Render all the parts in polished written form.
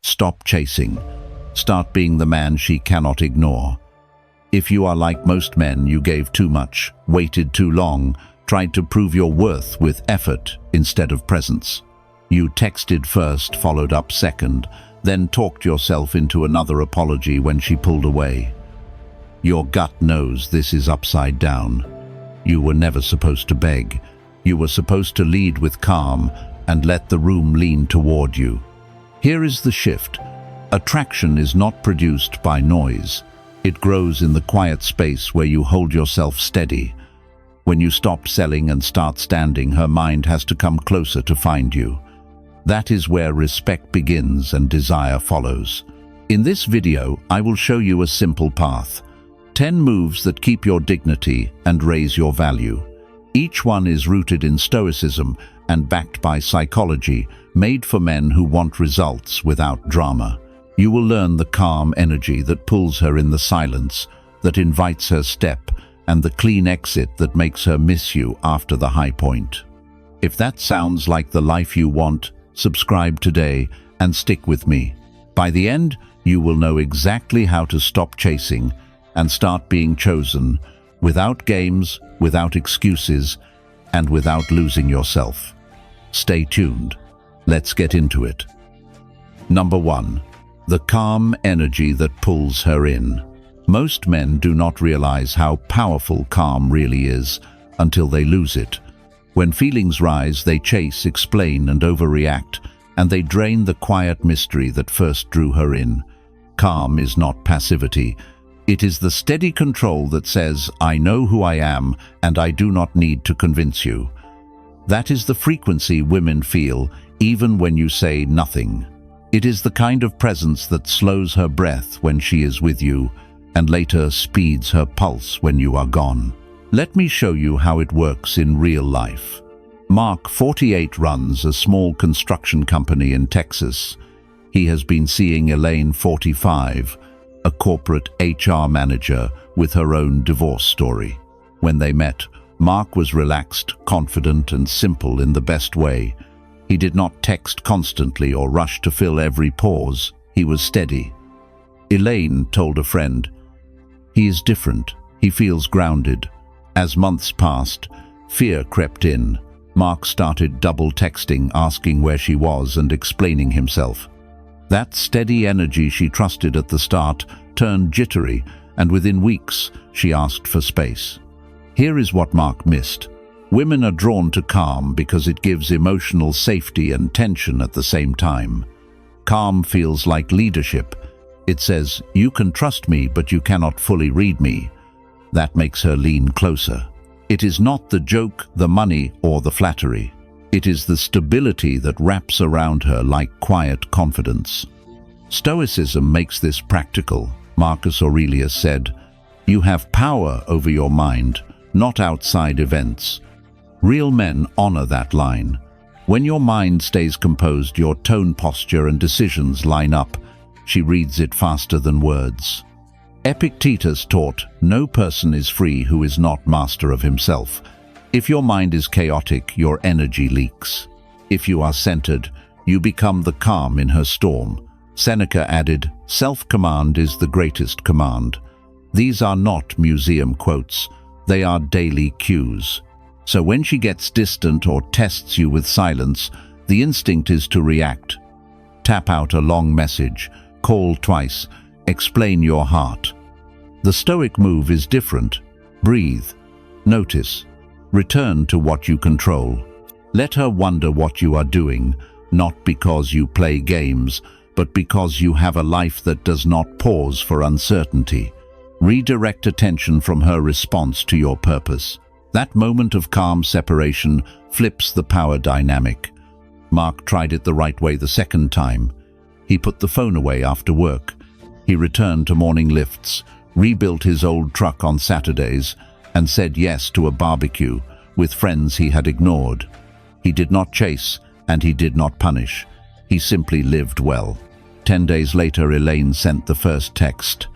Stop chasing. Start being the man she cannot ignore. If you are like most men, you gave too much, waited too long, tried to prove your worth with effort instead of presence. You texted first, followed up second, then talked yourself into another apology when she pulled away. Your gut knows this is upside down. You were never supposed to beg. You were supposed to lead with calm and let the room lean toward you. Here is the shift. Attraction is not produced by noise. It grows in the quiet space where you hold yourself steady. When you stop selling and start standing, her mind has to come closer to find you. That is where respect begins and desire follows. In this video, I will show you a simple path. 10 moves that keep your dignity and raise your value. Each one is rooted in Stoicism and backed by psychology, made for men who want results without drama. You will learn the calm energy that pulls her in the silence, that invites her step, and the clean exit that makes her miss you after the high point. If that sounds like the life you want, subscribe today and stick with me. By the end, you will know exactly how to stop chasing and start being chosen, without games, without excuses, and without losing yourself. Stay tuned. Let's get into it. Number 1. The calm energy that pulls her in. Most men do not realize how powerful calm really is until they lose it. When feelings rise, they chase, explain, and overreact, and they drain the quiet mystery that first drew her in. Calm is not passivity. It is the steady control that says, I know who I am, and I do not need to convince you. That is the frequency women feel, even when you say nothing. It is the kind of presence that slows her breath when she is with you, and later speeds her pulse when you are gone. Let me show you how it works in real life. Mark, 48, runs a small construction company in Texas. He has been seeing Elaine, 45, a corporate HR manager with her own divorce story. When they met, Mark was relaxed, confident, and simple in the best way. He did not text constantly or rush to fill every pause. He was steady. Elaine told a friend, "He is different. He feels grounded." As months passed, fear crept in. Mark started double texting, asking where she was and explaining himself. That steady energy she trusted at the start turned jittery, and within weeks, she asked for space. Here is what Mark missed. Women are drawn to calm because it gives emotional safety and tension at the same time. Calm feels like leadership. It says, you can trust me, but you cannot fully read me. That makes her lean closer. It is not the joke, the money, or the flattery. It is the stability that wraps around her like quiet confidence. Stoicism makes this practical. Marcus Aurelius said, "You have power over your mind, not outside events." Real men honor that line. When your mind stays composed, your tone, posture, and decisions line up. She reads it faster than words. Epictetus taught, no person is free who is not master of himself. If your mind is chaotic, your energy leaks. If you are centered, you become the calm in her storm. Seneca added, self-command is the greatest command. These are not museum quotes. They are daily cues. So when she gets distant or tests you with silence, the instinct is to react. Tap out a long message, call twice, explain your heart. The Stoic move is different. Breathe. Notice. Return to what you control. Let her wonder what you are doing, not because you play games, but because you have a life that does not pause for uncertainty. Redirect attention from her response to your purpose. That moment of calm separation flips the power dynamic. Mark tried it the right way the second time. He put the phone away after work. He returned to morning lifts, rebuilt his old truck on Saturdays, and said yes to a barbecue with friends he had ignored. He did not chase, and he did not punish. He simply lived well. 10 days later, Elaine sent the first text.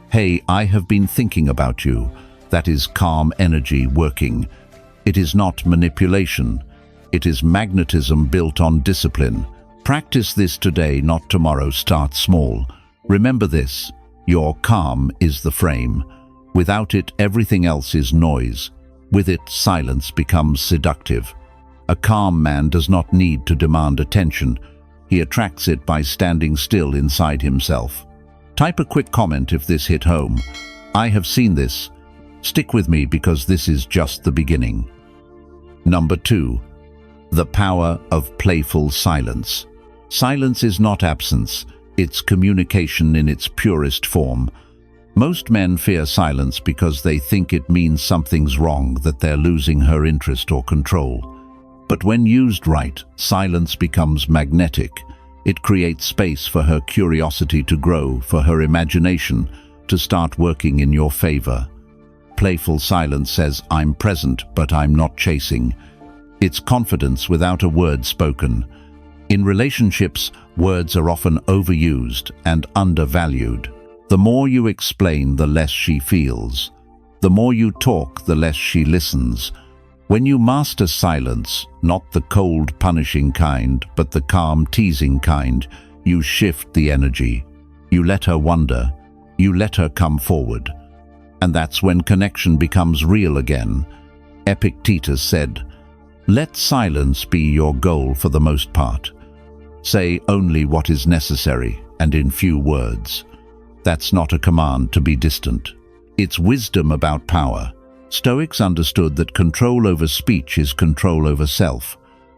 "Hey, I have been thinking about you." That is calm energy working. It is not manipulation. It is magnetism built on discipline. Practice this today, not tomorrow. Start small. Remember this: your calm is the frame. Without it, everything else is noise. With it, silence becomes seductive. A calm man does not need to demand attention. He attracts it by standing still inside himself. Type a quick comment if this hit home. I have seen this. Stick with me because this is just the beginning. Number 2. The power of playful silence. Silence is not absence, it's communication in its purest form. Most men fear silence because they think it means something's wrong, that they're losing her interest or control. But when used right, silence becomes magnetic. It creates space for her curiosity to grow, for her imagination to start working in your favor. Playful silence says, I'm present, but I'm not chasing. It's confidence without a word spoken. In relationships, words are often overused and undervalued. The more you explain, the less she feels. The more you talk, the less she listens. When you master silence, not the cold, punishing kind, but the calm, teasing kind, you shift the energy. You let her wonder. You let her come forward. And that's when connection becomes real again. Epictetus said, "Let silence be your goal for the most part. Say only what is necessary, and in few words." That's not a command to be distant. It's wisdom about power. Stoics understood that control over speech is control over self.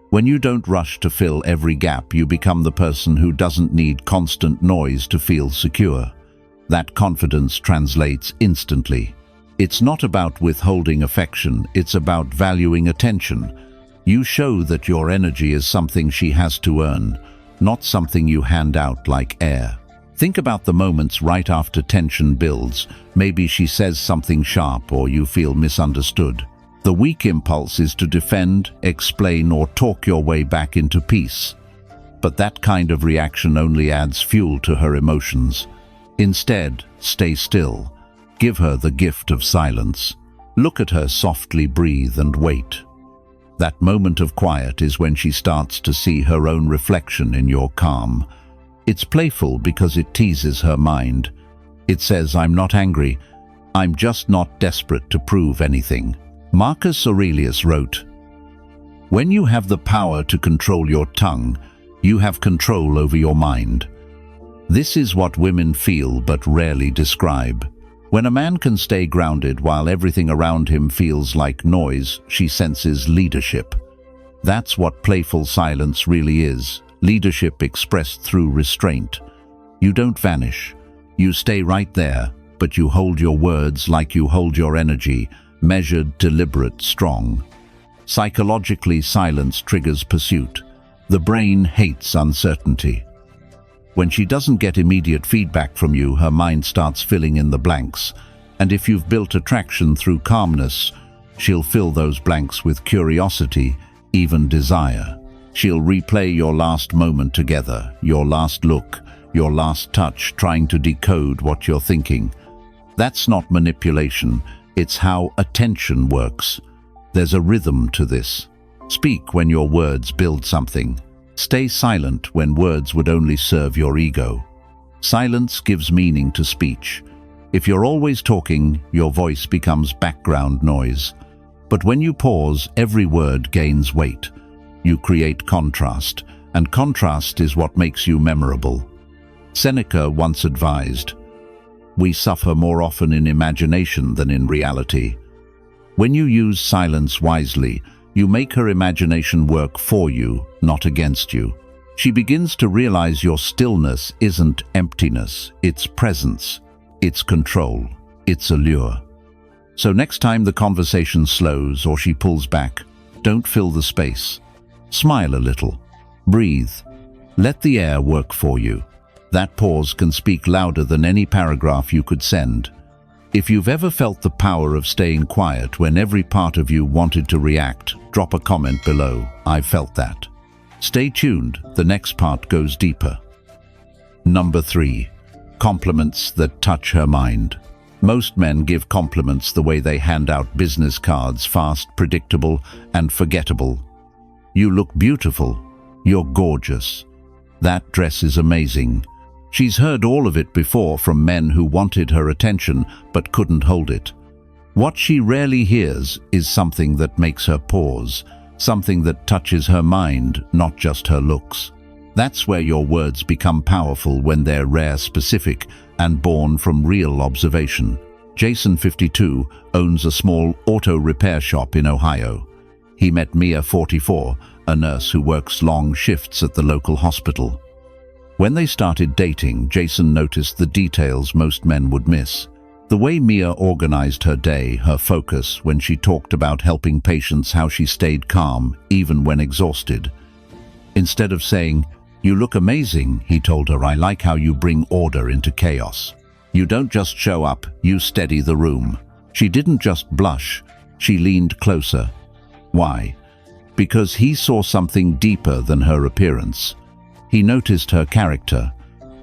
When you don't rush to fill every gap, you become the person who doesn't need constant noise to feel secure. That confidence translates instantly. It's not about withholding affection, it's about valuing attention. You show that your energy is something she has to earn, not something you hand out like air. Think about the moments right after tension builds. Maybe she says something sharp or you feel misunderstood. The weak impulse is to defend, explain, or talk your way back into peace. But that kind of reaction only adds fuel to her emotions. Instead, stay still. Give her the gift of silence. Look at her softly, breathe, and wait. That moment of quiet is when she starts to see her own reflection in your calm. It's playful because it teases her mind. It says, I'm not angry, I'm just not desperate to prove anything. Marcus Aurelius wrote, "When you have the power to control your tongue, you have control over your mind." This is what women feel but rarely describe. When a man can stay grounded while everything around him feels like noise, she senses leadership. That's what playful silence really is. Leadership expressed through restraint. You don't vanish. You stay right there, but you hold your words like you hold your energy, measured, deliberate, strong. Psychologically, silence triggers pursuit. The brain hates uncertainty. When she doesn't get immediate feedback from you, her mind starts filling in the blanks. And if you've built attraction through calmness, she'll fill those blanks with curiosity, even desire. She'll replay your last moment together, your last look, your last touch, trying to decode what you're thinking. That's not manipulation, it's how attention works. There's a rhythm to this. Speak when your words build something. Stay silent when words would only serve your ego. Silence gives meaning to speech. If you're always talking, your voice becomes background noise. But when you pause, every word gains weight. You create contrast, and contrast is what makes you memorable. Seneca once advised, "We suffer more often in imagination than in reality." When you use silence wisely, you make her imagination work for you, not against you. She begins to realize your stillness isn't emptiness, it's presence, it's control, it's allure. So next time the conversation slows or she pulls back, don't fill the space. Smile a little. Breathe. Let the air work for you. That pause can speak louder than any paragraph you could send. If you've ever felt the power of staying quiet when every part of you wanted to react, drop a comment below. I felt that. Stay tuned, the next part goes deeper. Number 3. Compliments that touch her mind. Most men give compliments the way they hand out business cards, fast, predictable, and forgettable. You look beautiful. You're gorgeous. That dress is amazing. She's heard all of it before from men who wanted her attention but couldn't hold it. What she rarely hears is something that makes her pause, something that touches her mind, not just her looks. That's where your words become powerful, when they're rare, specific, and born from real observation. Jason, 52, owns a small auto repair shop in Ohio. He met Mia, 44, a nurse who works long shifts at the local hospital. When they started dating, Jason noticed the details most men would miss. The way Mia organized her day, her focus when she talked about helping patients, how she stayed calm even when exhausted. Instead of saying, "You look amazing," he told her, "I like how you bring order into chaos. You don't just show up, you steady the room." She didn't just blush, she leaned closer. Why? Because he saw something deeper than her appearance. He noticed her character.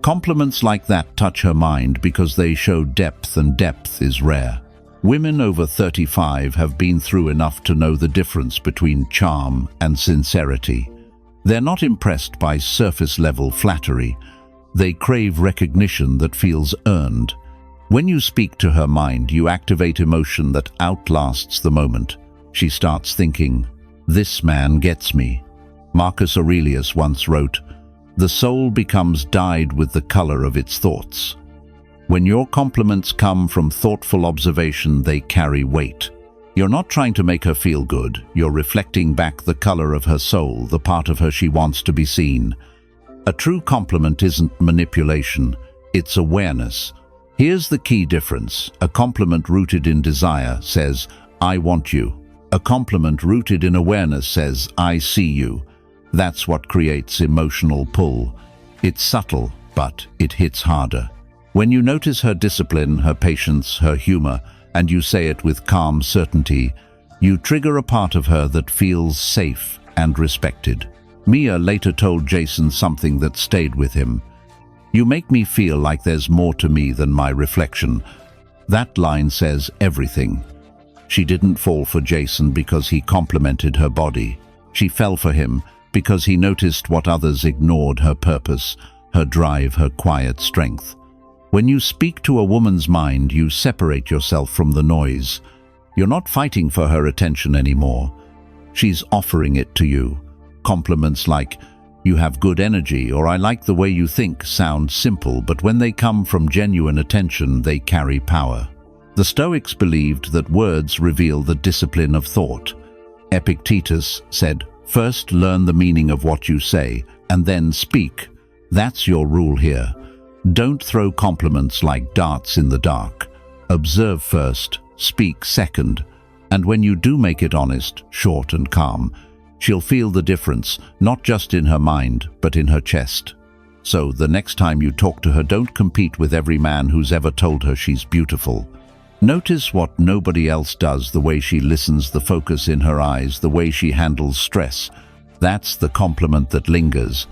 Compliments like that touch her mind because they show depth, and depth is rare. Women over 35 have been through enough to know the difference between charm and sincerity. They're not impressed by surface-level flattery. They crave recognition that feels earned. When you speak to her mind, you activate emotion that outlasts the moment. She starts thinking, "This man gets me." Marcus Aurelius once wrote, "The soul becomes dyed with the color of its thoughts." When your compliments come from thoughtful observation, they carry weight. You're not trying to make her feel good. You're reflecting back the color of her soul, the part of her she wants to be seen. A true compliment isn't manipulation, it's awareness. Here's the key difference. A compliment rooted in desire says, "I want you." A compliment rooted in awareness says, "I see you." That's what creates emotional pull. It's subtle, but it hits harder. When you notice her discipline, her patience, her humor, and you say it with calm certainty, you trigger a part of her that feels safe and respected. Mia later told Jason something that stayed with him. "You make me feel like there's more to me than my reflection." That line says everything. She didn't fall for Jason because he complimented her body. She fell for him because he noticed what others ignored: her purpose, her drive, her quiet strength. When you speak to a woman's mind, you separate yourself from the noise. You're not fighting for her attention anymore. She's offering it to you. Compliments like, "You have good energy," or "I like the way you think," sound simple, but when they come from genuine attention, they carry power. The Stoics believed that words reveal the discipline of thought. Epictetus said, "First learn the meaning of what you say, and then speak." That's your rule here. Don't throw compliments like darts in the dark. Observe first, speak second, and when you do make it honest, short and calm, she'll feel the difference, not just in her mind, but in her chest. So the next time you talk to her, don't compete with every man who's ever told her she's beautiful. Notice what nobody else does: the way she listens, the focus in her eyes, the way she handles stress. That's the compliment that lingers.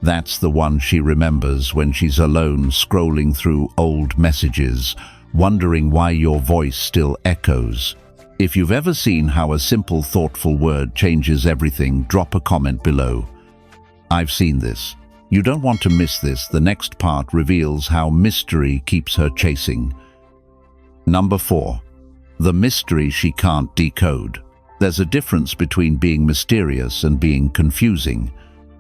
That's the one she remembers when she's alone, scrolling through old messages, wondering why your voice still echoes. If you've ever seen how a simple, thoughtful word changes everything, drop a comment below. I've seen this. You don't want to miss this. The next part reveals how mystery keeps her chasing. Number 4. The mystery she can't decode. There's a difference between being mysterious and being confusing.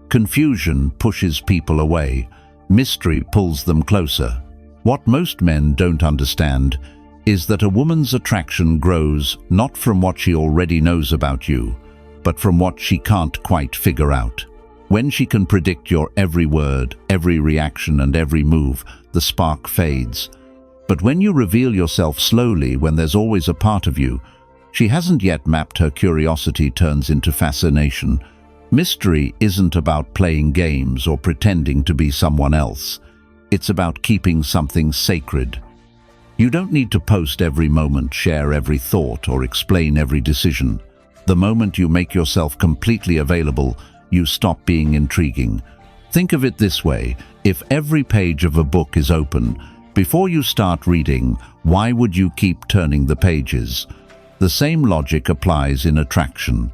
Confusion pushes people away. Mystery pulls them closer. What most men don't understand is that a woman's attraction grows not from what she already knows about you, but from what she can't quite figure out. When she can predict your every word, every reaction, and every move, the spark fades. But when you reveal yourself slowly, when there's always a part of you she hasn't yet mapped, her curiosity turns into fascination. Mystery isn't about playing games or pretending to be someone else. It's about keeping something sacred. You don't need to post every moment, share every thought, or explain every decision. The moment you make yourself completely available, you stop being intriguing. Think of it this way: if every page of a book is open, before you start reading, why would you keep turning the pages? The same logic applies in attraction.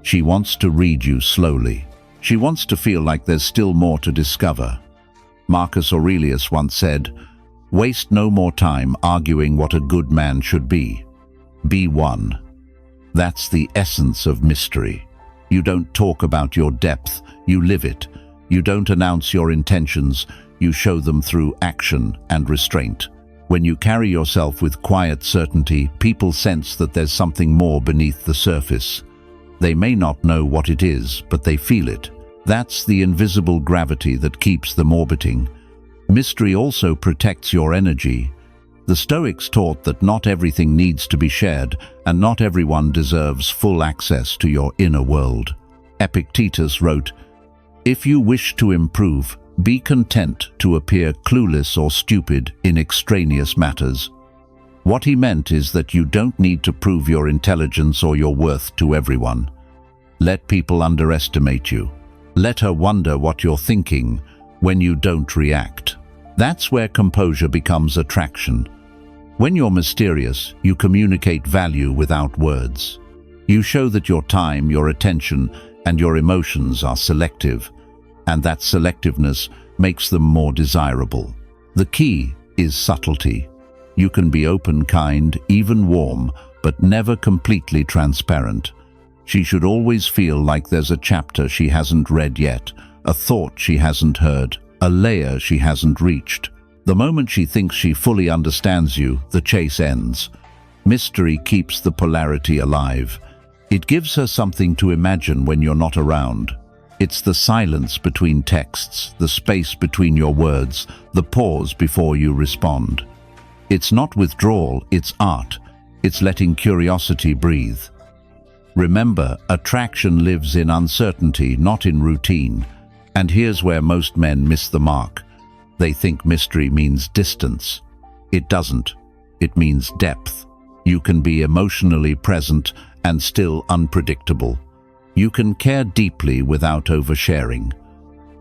She wants to read you slowly. She wants to feel like there's still more to discover. Marcus Aurelius once said, "Waste no more time arguing what a good man should be. Be one." That's the essence of mystery. You don't talk about your depth, you live it. You don't announce your intentions, you show them through action and restraint. When you carry yourself with quiet certainty, people sense that there's something more beneath the surface. They may not know what it is, but they feel it. That's the invisible gravity that keeps them orbiting. Mystery also protects your energy. The Stoics taught that not everything needs to be shared, and not everyone deserves full access to your inner world. Epictetus wrote, "If you wish to improve, be content to appear clueless or stupid in extraneous matters." What he meant is that you don't need to prove your intelligence or your worth to everyone. Let people underestimate you. Let her wonder what you're thinking when you don't react. That's where composure becomes attraction. When you're mysterious, you communicate value without words. You show that your time, your attention, and your emotions are selective, and that selectiveness makes them more desirable. The key is subtlety. You can be open, kind, even warm, but never completely transparent. She should always feel like there's a chapter she hasn't read yet, a thought she hasn't heard, a layer she hasn't reached. The moment she thinks she fully understands you, the chase ends. Mystery keeps the polarity alive. It gives her something to imagine when you're not around. It's the silence between texts, the space between your words, the pause before you respond. It's not withdrawal, it's art. It's letting curiosity breathe. Remember, attraction lives in uncertainty, not in routine. And here's where most men miss the mark. They think mystery means distance. It doesn't. It means depth. You can be emotionally present and still unpredictable. You can care deeply without oversharing.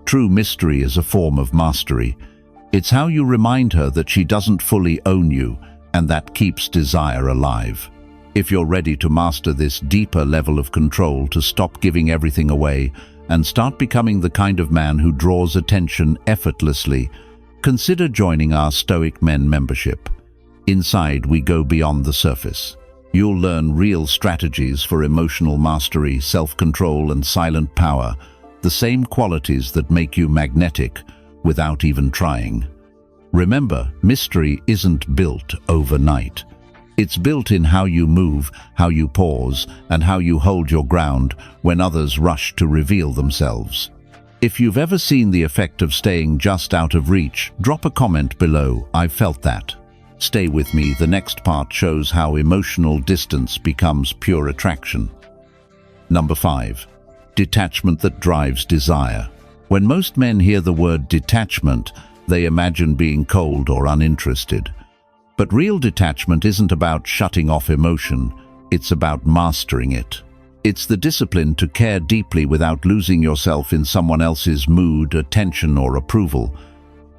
True mystery is a form of mastery. It's how you remind her that she doesn't fully own you, and that keeps desire alive. If you're ready to master this deeper level of control, to stop giving everything away and start becoming the kind of man who draws attention effortlessly, consider joining our Stoic Men membership. Inside, we go beyond the surface. You'll learn real strategies for emotional mastery, self-control, and silent power, the same qualities that make you magnetic without even trying. Remember, mystery isn't built overnight. It's built in how you move, how you pause, and how you hold your ground when others rush to reveal themselves. If you've ever seen the effect of staying just out of reach, drop a comment below. I've felt that. Stay with me, the next part shows how emotional distance becomes pure attraction. Number 5. Detachment that drives desire. When most men hear the word detachment, they imagine being cold or uninterested. But real detachment isn't about shutting off emotion, it's about mastering it. It's the discipline to care deeply without losing yourself in someone else's mood, attention, or approval.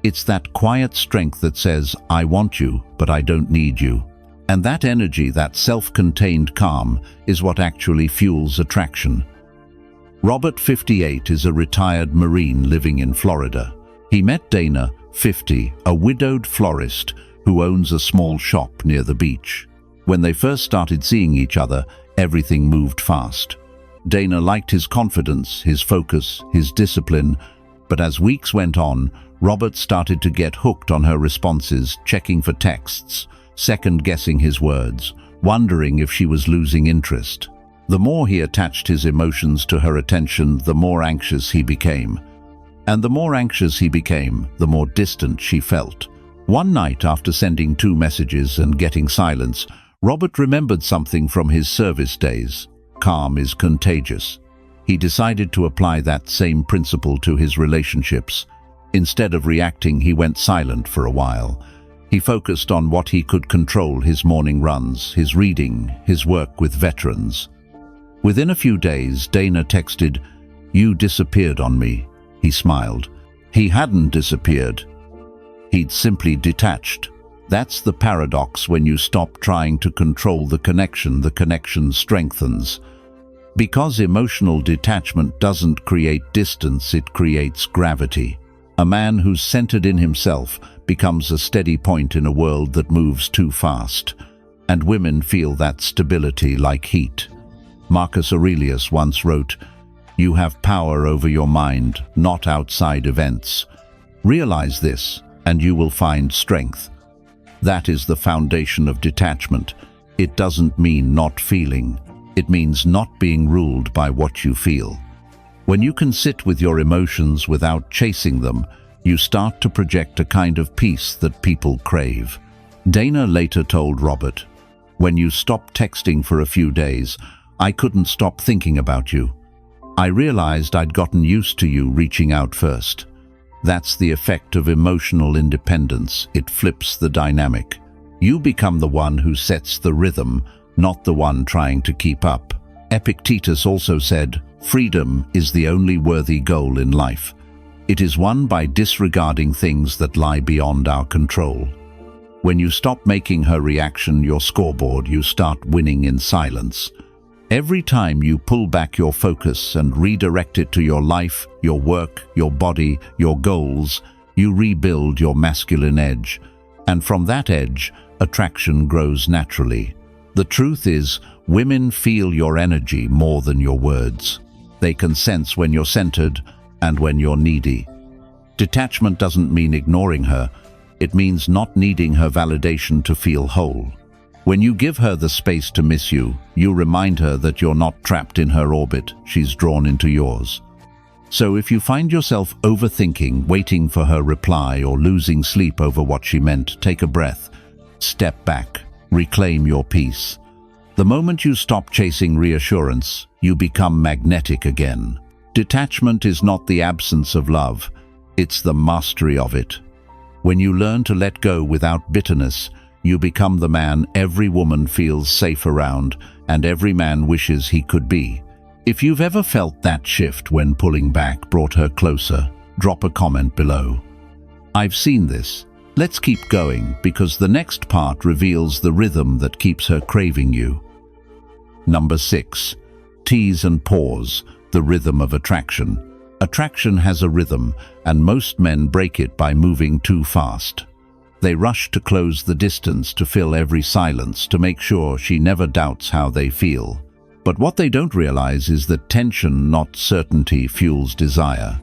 It's that quiet strength that says, "I want you, but I don't need you." And that energy, that self-contained calm, is what actually fuels attraction. Robert, 58, is a retired Marine living in Florida. He met Dana, 50, a widowed florist who owns a small shop near the beach. When they first started seeing each other, everything moved fast. Dana liked his confidence, his focus, his discipline, but as weeks went on, Robert started to get hooked on her responses, checking for texts, second-guessing his words, wondering if she was losing interest. The more he attached his emotions to her attention, the more anxious he became. And the more anxious he became, the more distant she felt. One night, after sending 2 messages and getting silence, Robert remembered something from his service days. Calm is contagious. He decided to apply that same principle to his relationships. Instead of reacting, he went silent for a while. He focused on what he could control: his morning runs, his reading, his work with veterans. Within a few days, Dana texted, "You disappeared on me." He smiled. He hadn't disappeared. He'd simply detached. That's the paradox. When you stop trying to control the connection strengthens. Because emotional detachment doesn't create distance, it creates gravity. A man who's centered in himself becomes a steady point in a world that moves too fast, and women feel that stability like heat. Marcus Aurelius once wrote, "You have power over your mind, not outside events. Realize this, and you will find strength." That is the foundation of detachment. It doesn't mean not feeling. It means not being ruled by what you feel. When you can sit with your emotions without chasing them, you start to project a kind of peace that people crave. Dana later told Robert, "When you stopped texting for a few days, I couldn't stop thinking about you. I realized I'd gotten used to you reaching out first." That's the effect of emotional independence. It flips the dynamic. You become the one who sets the rhythm, not the one trying to keep up. Epictetus also said, "Freedom is the only worthy goal in life. It is won by disregarding things that lie beyond our control." When you stop making her reaction your scoreboard, you start winning in silence. Every time you pull back your focus and redirect it to your life, your work, your body, your goals, you rebuild your masculine edge. And from that edge, attraction grows naturally. The truth is, women feel your energy more than your words. They can sense when you're centered and when you're needy. Detachment doesn't mean ignoring her. It means not needing her validation to feel whole. When you give her the space to miss you, you remind her that you're not trapped in her orbit, she's drawn into yours. So if you find yourself overthinking, waiting for her reply, or losing sleep over what she meant, take a breath. Step back. Reclaim your peace. The moment you stop chasing reassurance, you become magnetic again. Detachment is not the absence of love, it's the mastery of it. When you learn to let go without bitterness, you become the man every woman feels safe around and every man wishes he could be. If you've ever felt that shift when pulling back brought her closer, drop a comment below. I've seen this. Let's keep going, because the next part reveals the rhythm that keeps her craving you. Number 6. Tease and pause, the rhythm of attraction. Attraction has a rhythm, and most men break it by moving too fast. They rush to close the distance, to fill every silence, to make sure she never doubts how they feel. But what they don't realize is that tension, not certainty, fuels desire.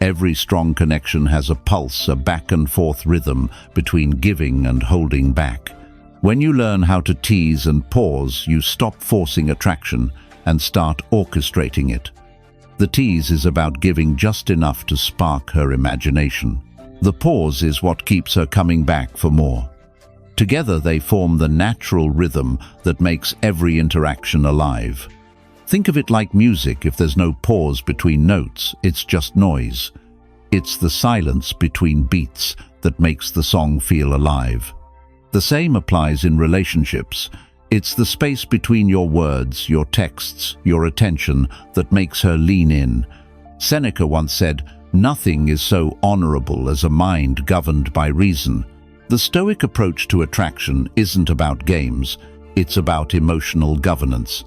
Every strong connection has a pulse, a back-and-forth rhythm between giving and holding back. When you learn how to tease and pause, you stop forcing attraction and start orchestrating it. The tease is about giving just enough to spark her imagination. The pause is what keeps her coming back for more. Together they form the natural rhythm that makes every interaction alive. Think of it like music. If there's no pause between notes, it's just noise. It's the silence between beats that makes the song feel alive. The same applies in relationships. It's the space between your words, your texts, your attention that makes her lean in. Seneca once said, "Nothing is so honorable as a mind governed by reason." The Stoic approach to attraction isn't about games, it's about emotional governance.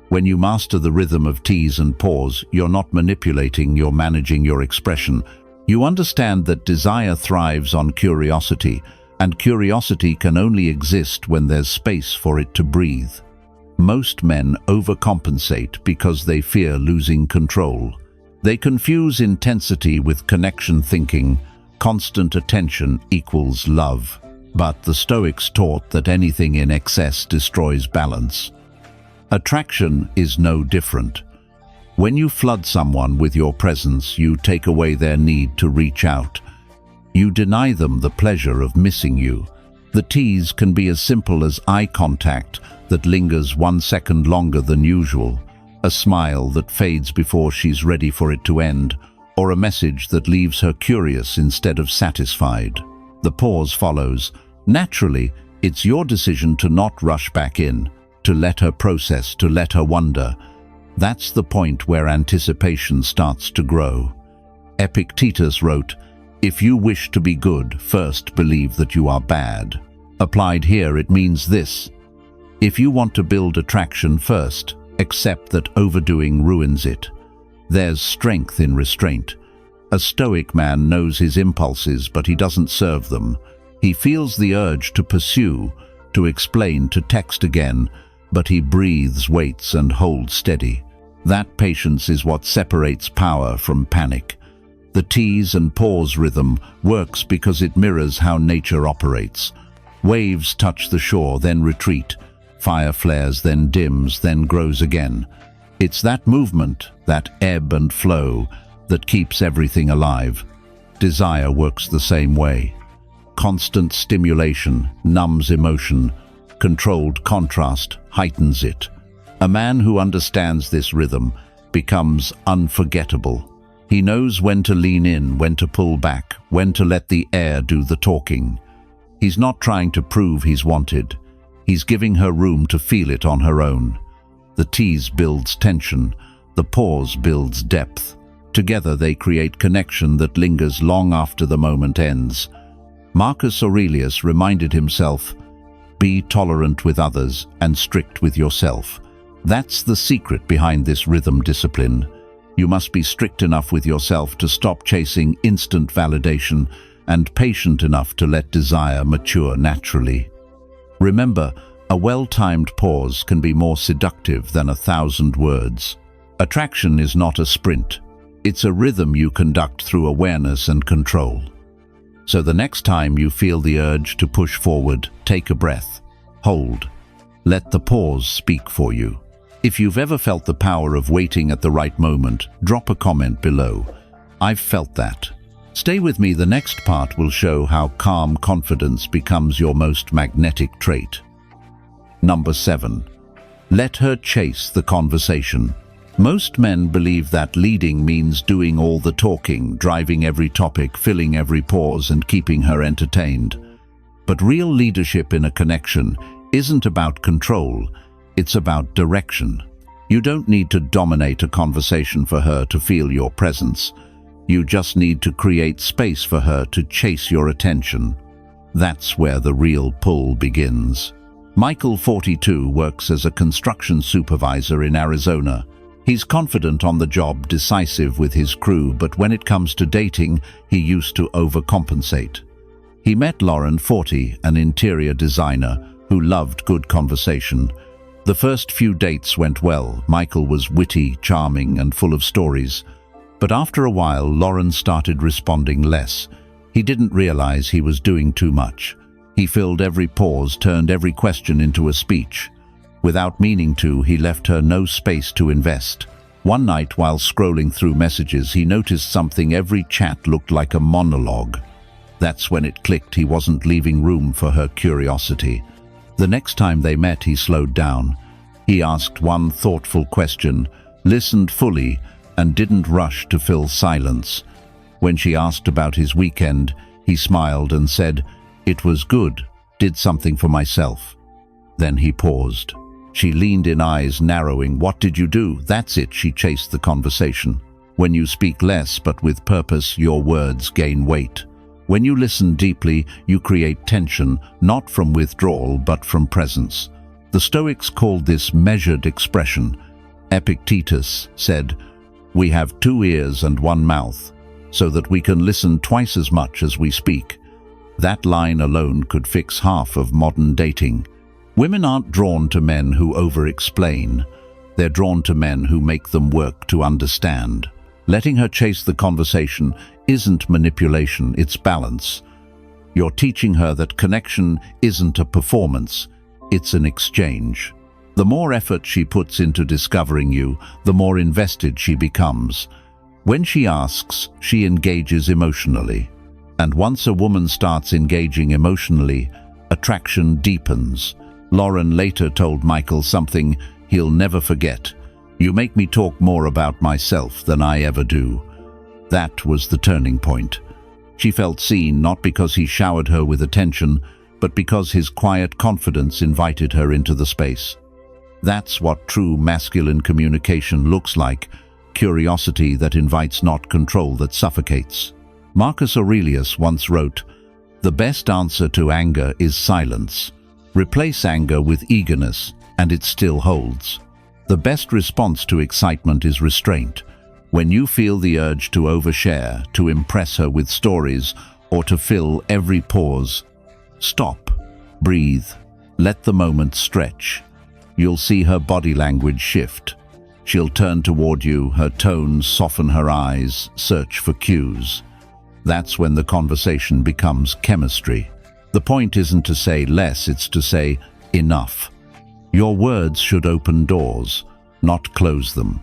When you master the rhythm of tease and pause, you're not manipulating, you're managing your expression. You understand that desire thrives on curiosity, and curiosity can only exist when there's space for it to breathe. Most men overcompensate because they fear losing control. They confuse intensity with connection, thinking constant attention equals love. But the Stoics taught that anything in excess destroys balance. Attraction is no different. When you flood someone with your presence, you take away their need to reach out. You deny them the pleasure of missing you. The tease can be as simple as eye contact that lingers 1 second longer than usual, a smile that fades before she's ready for it to end, or a message that leaves her curious instead of satisfied. The pause follows. Naturally, it's your decision to not rush back in, to let her process, to let her wonder. That's the point where anticipation starts to grow. Epictetus wrote, "If you wish to be good, first believe that you are bad." Applied here, it means this: if you want to build attraction, first except that overdoing ruins it. There's strength in restraint. A Stoic man knows his impulses, but he doesn't serve them. He feels the urge to pursue, to explain, to text again, but he breathes, waits, and holds steady. That patience is what separates power from panic. The tease and pause rhythm works because it mirrors how nature operates. Waves touch the shore, then retreat. Fire flares, then dims, then grows again. It's that movement, that ebb and flow, that keeps everything alive. Desire works the same way. Constant stimulation numbs emotion. Controlled contrast heightens it. A man who understands this rhythm becomes unforgettable. He knows when to lean in, when to pull back, when to let the air do the talking. He's not trying to prove he's wanted. He's giving her room to feel it on her own. The tease builds tension. The pause builds depth. Together they create connection that lingers long after the moment ends. Marcus Aurelius reminded himself, "Be tolerant with others and strict with yourself." That's the secret behind this rhythm discipline. You must be strict enough with yourself to stop chasing instant validation and patient enough to let desire mature naturally. Remember, a well-timed pause can be more seductive than 1,000 words. Attraction is not a sprint. It's a rhythm you conduct through awareness and control. So the next time you feel the urge to push forward, take a breath. Hold. Let the pause speak for you. If you've ever felt the power of waiting at the right moment, drop a comment below. I've felt that. Stay with me, the next part will show how calm confidence becomes your most magnetic trait. Number 7. Let her chase the conversation. Most men believe that leading means doing all the talking, driving every topic, filling every pause, and keeping her entertained. But real leadership in a connection isn't about control, it's about direction. You don't need to dominate a conversation for her to feel your presence. You just need to create space for her to chase your attention. That's where the real pull begins. Michael, 42, works as a construction supervisor in Arizona. He's confident on the job, decisive with his crew, but when it comes to dating, he used to overcompensate. He met Lauren, 40, an interior designer who loved good conversation. The first few dates went well. Michael was witty, charming, and full of stories. But after a while, Lauren started responding less. He didn't realize he was doing too much. He filled every pause, turned every question into a speech. Without meaning to, he left her no space to invest. One night, while scrolling through messages, he noticed something. Every chat looked like a monologue. That's when it clicked. He wasn't leaving room for her curiosity. The next time they met, he slowed down. He asked one thoughtful question, listened fully, and didn't rush to fill silence. When she asked about his weekend, he smiled and said, "It was good. Did something for myself." Then he paused. She leaned in, eyes narrowing. "What did you do?" "That's it," she chased the conversation. When you speak less but with purpose, your words gain weight. When you listen deeply, you create tension, not from withdrawal but from presence. The Stoics called this measured expression. Epictetus said, "We have 2 ears and 1 mouth, so that we can listen twice as much as we speak." That line alone could fix half of modern dating. Women aren't drawn to men who over-explain. They're drawn to men who make them work to understand. Letting her chase the conversation isn't manipulation, it's balance. You're teaching her that connection isn't a performance, it's an exchange. The more effort she puts into discovering you, the more invested she becomes. When she asks, she engages emotionally. And once a woman starts engaging emotionally, attraction deepens. Lauren later told Michael something he'll never forget. "You make me talk more about myself than I ever do." That was the turning point. She felt seen, not because he showered her with attention, but because his quiet confidence invited her into the space. That's what true masculine communication looks like: curiosity that invites, not control that suffocates. Marcus Aurelius once wrote, "The best answer to anger is silence. Replace anger with eagerness, and it still holds." The best response to excitement is restraint. When you feel the urge to overshare, to impress her with stories, or to fill every pause, stop, breathe, let the moment stretch. You'll see her body language shift. She'll turn toward you, her tone soften, her eyes search for cues. That's when the conversation becomes chemistry. The point isn't to say less, it's to say enough. Your words should open doors, not close them.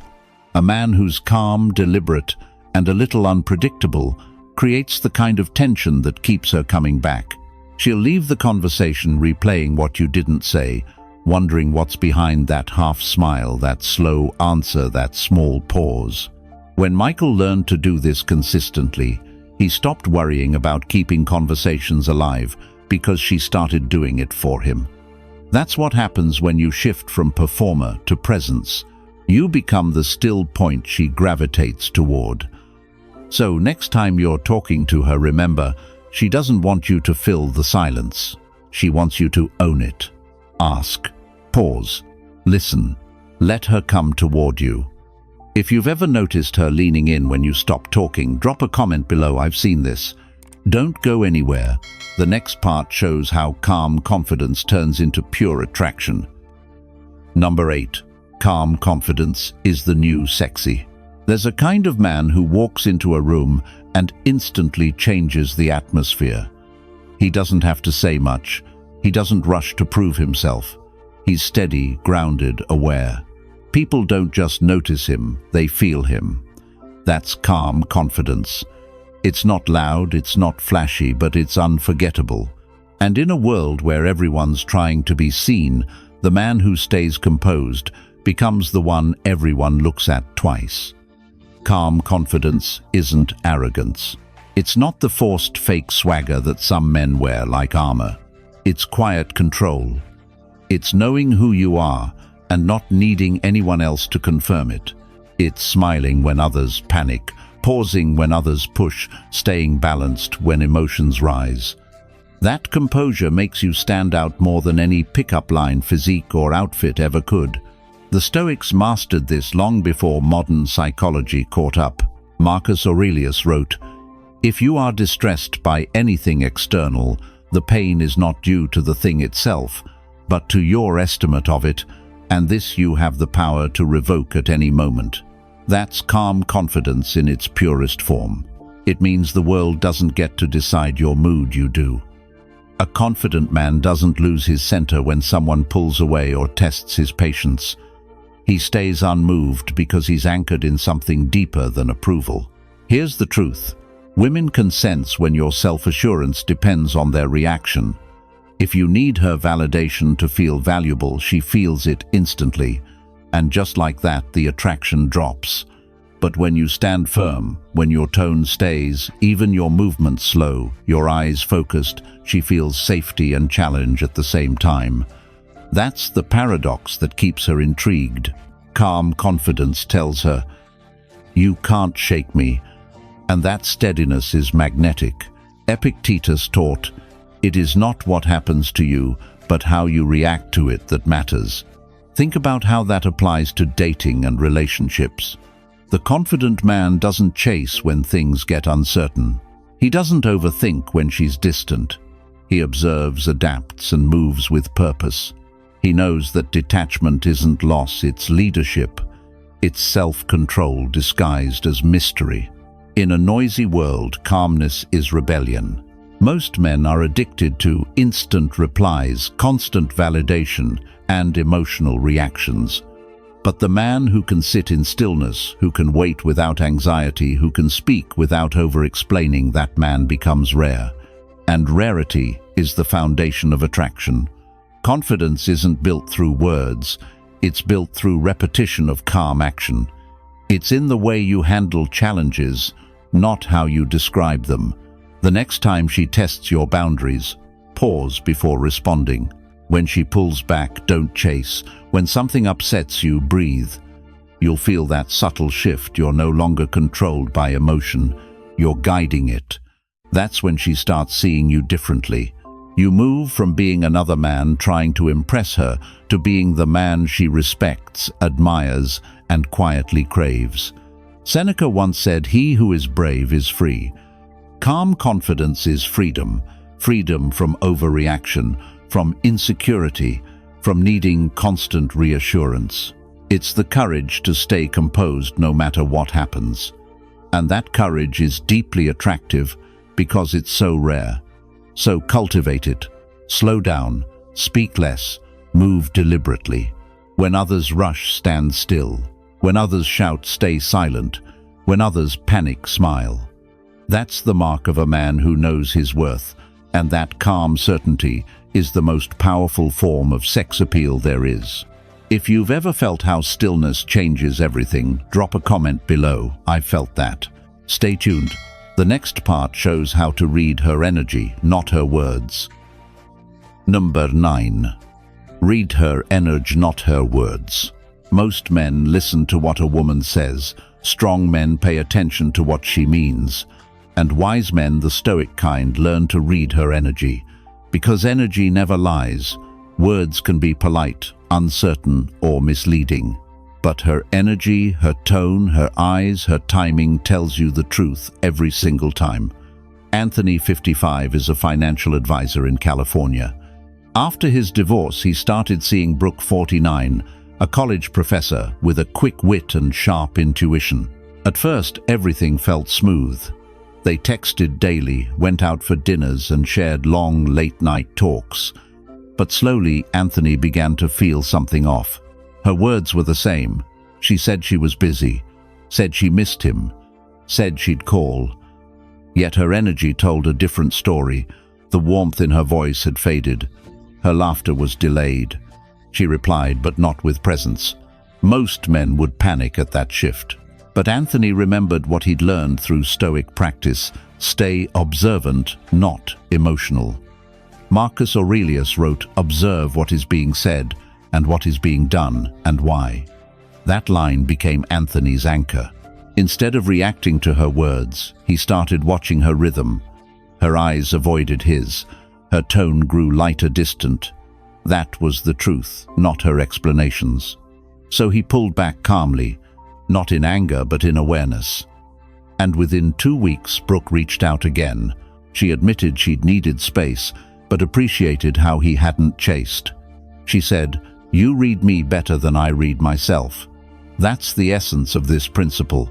A man who's calm, deliberate, and a little unpredictable creates the kind of tension that keeps her coming back. She'll leave the conversation replaying what you didn't say, wondering what's behind that half smile, that slow answer, that small pause. When Michael learned to do this consistently, he stopped worrying about keeping conversations alive because she started doing it for him. That's what happens when you shift from performer to presence. You become the still point she gravitates toward. So next time you're talking to her, remember, she doesn't want you to fill the silence. She wants you to own it. Ask, pause, listen, let her come toward you. If you've ever noticed her leaning in when you stop talking, drop a comment below. I've seen this. Don't go anywhere. The next part shows how calm confidence turns into pure attraction. Number 8. Calm confidence is the new sexy. There's a kind of man who walks into a room and instantly changes the atmosphere. He doesn't have to say much. He doesn't rush to prove himself. He's steady, grounded, aware. People don't just notice him, they feel him. That's calm confidence. It's not loud, it's not flashy, but it's unforgettable. And in a world where everyone's trying to be seen, the man who stays composed becomes the one everyone looks at twice. Calm confidence isn't arrogance. It's not the forced fake swagger that some men wear like armor. It's quiet control. It's knowing who you are and not needing anyone else to confirm it. It's smiling when others panic, pausing when others push, staying balanced when emotions rise. That composure makes you stand out more than any pickup line, physique, or outfit ever could. The Stoics mastered this long before modern psychology caught up. Marcus Aurelius wrote, "If you are distressed by anything external, the pain is not due to the thing itself, but to your estimate of it, and this you have the power to revoke at any moment." That's calm confidence in its purest form. It means the world doesn't get to decide your mood, you do. A confident man doesn't lose his center when someone pulls away or tests his patience. He stays unmoved because he's anchored in something deeper than approval. Here's the truth. Women can sense when your self-assurance depends on their reaction. If you need her validation to feel valuable, she feels it instantly. And just like that, the attraction drops. But when you stand firm, when your tone stays, even your movements slow, your eyes focused, she feels safety and challenge at the same time. That's the paradox that keeps her intrigued. Calm confidence tells her, "You can't shake me," and that steadiness is magnetic. Epictetus taught, "It is not what happens to you, but how you react to it that matters." Think about how that applies to dating and relationships. The confident man doesn't chase when things get uncertain. He doesn't overthink when she's distant. He observes, adapts, and moves with purpose. He knows that detachment isn't loss, it's leadership. It's self-control disguised as mystery. In a noisy world, calmness is rebellion. Most men are addicted to instant replies, constant validation, and emotional reactions. But the man who can sit in stillness, who can wait without anxiety, who can speak without over-explaining, that man becomes rare. And rarity is the foundation of attraction. Confidence isn't built through words, it's built through repetition of calm action. It's in the way you handle challenges, not how you describe them. The next time she tests your boundaries, pause before responding. When she pulls back, don't chase. When something upsets you, breathe. You'll feel that subtle shift. You're no longer controlled by emotion. You're guiding it. That's when she starts seeing you differently. You move from being another man trying to impress her to being the man she respects, admires, and quietly craves. Seneca once said, "He who is brave is free." Calm confidence is freedom. Freedom from overreaction, from insecurity, from needing constant reassurance. It's the courage to stay composed no matter what happens. And that courage is deeply attractive because it's so rare. So cultivate it. Slow down, speak less, move deliberately. When others rush, stand still. When others shout, stay silent. When others panic, smile. That's the mark of a man who knows his worth, and that calm certainty is the most powerful form of sex appeal there is. If you've ever felt how stillness changes everything, drop a comment below. I felt that. Stay tuned. The next part shows how to read her energy, not her words. Number 9. Read her energy, not her words. Most men listen to what a woman says. Strong men pay attention to what she means. And wise men, the Stoic kind, learn to read her energy. Because energy never lies. Words can be polite, uncertain, or misleading. But her energy, her tone, her eyes, her timing tells you the truth every single time. Anthony, 55, is a financial advisor in California. After his divorce, he started seeing Brooke, 49, a college professor with a quick wit and sharp intuition. At first, everything felt smooth. They texted daily, went out for dinners, and shared long, late-night talks. But slowly, Anthony began to feel something off. Her words were the same. She said she was busy, said she missed him, said she'd call. Yet her energy told a different story. The warmth in her voice had faded. Her laughter was delayed. She replied, but not with presence. Most men would panic at that shift. But Anthony remembered what he'd learned through Stoic practice: stay observant, not emotional. Marcus Aurelius wrote, "Observe what is being said, and what is being done, and why." That line became Anthony's anchor. Instead of reacting to her words, he started watching her rhythm. Her eyes avoided his. Her tone grew lighter, distant. That was the truth, not her explanations. So he pulled back calmly, not in anger but in awareness. And within 2 weeks, Brooke reached out again. She admitted she'd needed space, but appreciated how he hadn't chased. She said, "You read me better than I read myself." That's the essence of this principle.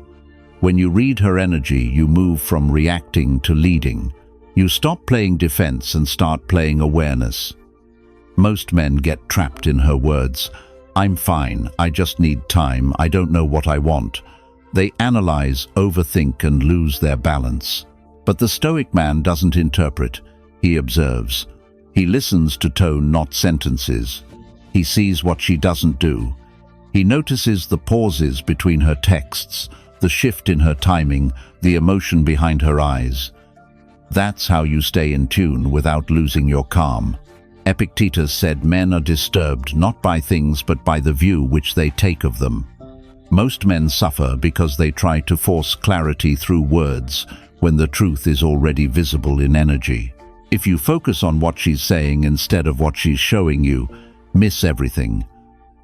When you read her energy, you move from reacting to leading. You stop playing defense and start playing awareness. Most men get trapped in her words. "I'm fine, I just need time, I don't know what I want." They analyze, overthink, and lose their balance. But the Stoic man doesn't interpret, he observes. He listens to tone, not sentences. He sees what she doesn't do. He notices the pauses between her texts, the shift in her timing, the emotion behind her eyes. That's how you stay in tune without losing your calm. Epictetus said men are disturbed not by things but by the view which they take of them. Most men suffer because they try to force clarity through words when the truth is already visible in energy. If you focus on what she's saying instead of what she's showing you, miss everything.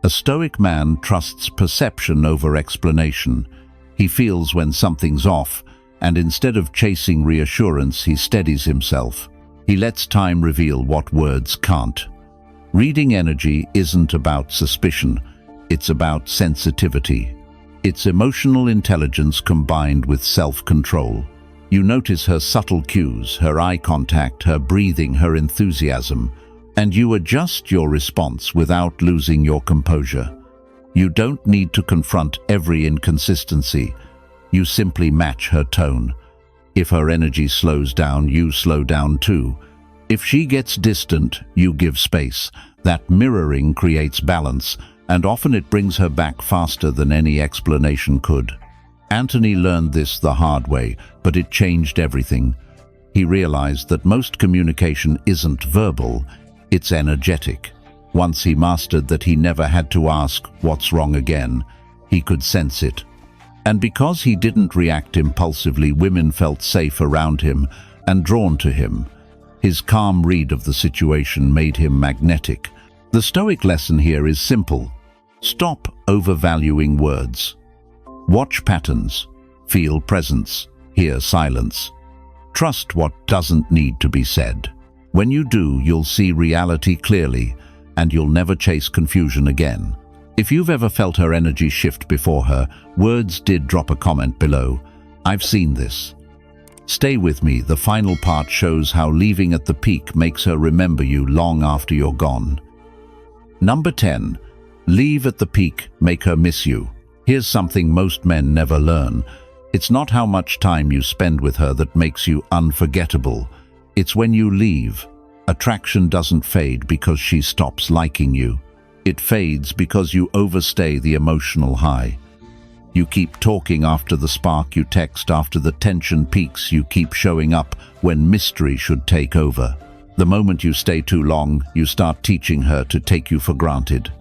A Stoic man trusts perception over explanation. He feels when something's off, and instead of chasing reassurance, he steadies himself. He lets time reveal what words can't. Reading energy isn't about suspicion, it's about sensitivity. It's emotional intelligence combined with self-control. You notice her subtle cues, her eye contact, her breathing, her enthusiasm, and you adjust your response without losing your composure. You don't need to confront every inconsistency. You simply match her tone. If her energy slows down, you slow down too. If she gets distant, you give space. That mirroring creates balance, and often it brings her back faster than any explanation could. Anthony learned this the hard way, but it changed everything. He realized that most communication isn't verbal, it's energetic. Once he mastered that, he never had to ask, "What's wrong?" again. He could sense it. And because he didn't react impulsively, women felt safe around him and drawn to him. His calm read of the situation made him magnetic. The Stoic lesson here is simple. Stop overvaluing words. Watch patterns, feel presence, hear silence. Trust what doesn't need to be said. When you do, you'll see reality clearly, and you'll never chase confusion again. If you've ever felt her energy shift before her, words did drop a comment below. I've seen this. Stay with me, the final part shows how leaving at the peak makes her remember you long after you're gone. Number 10. Leave at the peak, make her miss you. Here's something most men never learn. It's not how much time you spend with her that makes you unforgettable. It's when you leave. Attraction doesn't fade because she stops liking you. It fades because you overstay the emotional high. You keep talking after the spark, you text after the tension peaks, you keep showing up when mystery should take over. The moment you stay too long, you start teaching her to take you for granted.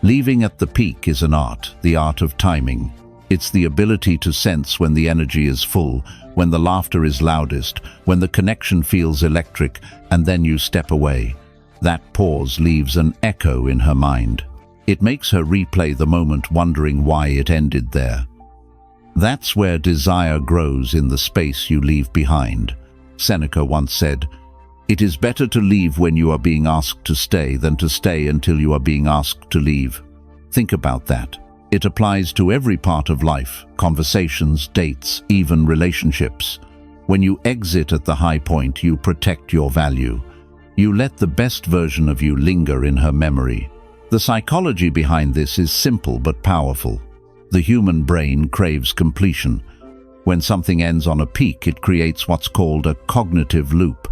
Leaving at the peak is an art, the art of timing. It's the ability to sense when the energy is full, when the laughter is loudest, when the connection feels electric, and then you step away. That pause leaves an echo in her mind. It makes her replay the moment, wondering why it ended there. That's where desire grows, in the space you leave behind. Seneca once said, "It is better to leave when you are being asked to stay than to stay until you are being asked to leave." Think about that. It applies to every part of life, conversations, dates, even relationships. When you exit at the high point, you protect your value. You let the best version of you linger in her memory. The psychology behind this is simple but powerful. The human brain craves completion. When something ends on a peak, it creates what's called a cognitive loop.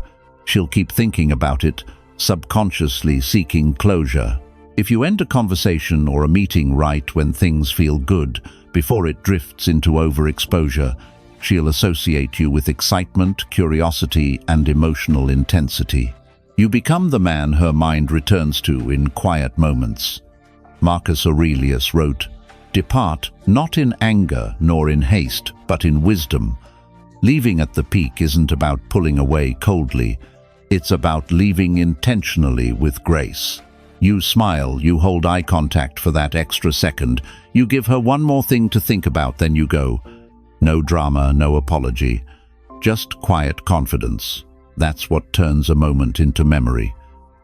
She'll keep thinking about it, subconsciously seeking closure. If you end a conversation or a meeting right when things feel good, before it drifts into overexposure, she'll associate you with excitement, curiosity, and emotional intensity. You become the man her mind returns to in quiet moments. Marcus Aurelius wrote, "Depart not in anger nor in haste, but in wisdom." Leaving at the peak isn't about pulling away coldly. It's about leaving intentionally with grace. You smile, you hold eye contact for that extra second, you give her one more thing to think about, then you go. No drama, no apology, just quiet confidence. That's what turns a moment into memory.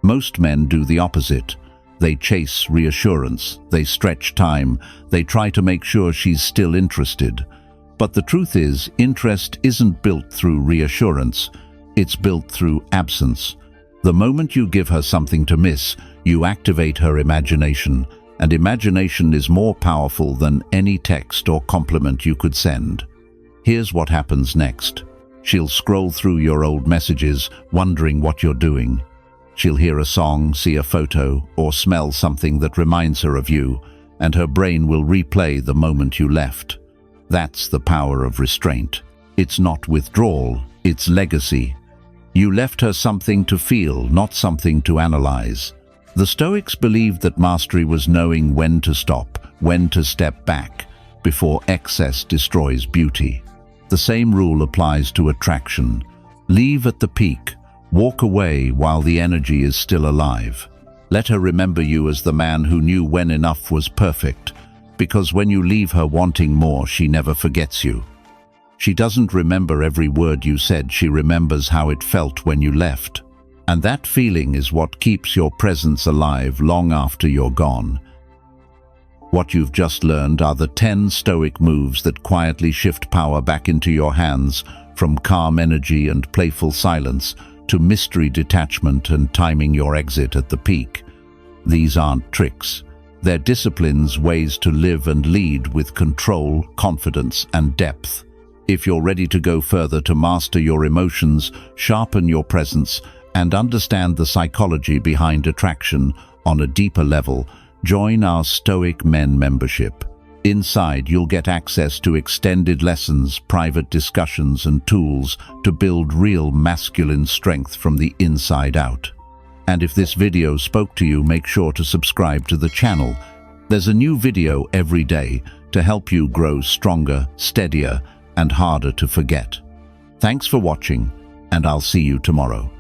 Most men do the opposite. They chase reassurance, they stretch time, they try to make sure she's still interested. But the truth is, interest isn't built through reassurance, it's built through absence. The moment you give her something to miss, you activate her imagination, and imagination is more powerful than any text or compliment you could send. Here's what happens next. She'll scroll through your old messages, wondering what you're doing. She'll hear a song, see a photo, or smell something that reminds her of you, and her brain will replay the moment you left. That's the power of restraint. It's not withdrawal, it's legacy. You left her something to feel, not something to analyze. The Stoics believed that mastery was knowing when to stop, when to step back, before excess destroys beauty. The same rule applies to attraction. Leave at the peak, walk away while the energy is still alive. Let her remember you as the man who knew when enough was perfect, because when you leave her wanting more, she never forgets you. She doesn't remember every word you said, she remembers how it felt when you left. And that feeling is what keeps your presence alive long after you're gone. What you've just learned are the 10 Stoic moves that quietly shift power back into your hands, from calm energy and playful silence to mystery detachment and timing your exit at the peak. These aren't tricks. They're disciplines, ways to live and lead with control, confidence, and depth. If you're ready to go further, to master your emotions, sharpen your presence, and understand the psychology behind attraction on a deeper level, join our Stoic Men membership. Inside, you'll get access to extended lessons, private discussions, and tools to build real masculine strength from the inside out. And if this video spoke to you, make sure to subscribe to the channel. There's a new video every day to help you grow stronger, steadier, and harder to forget. Thanks for watching, and I'll see you tomorrow.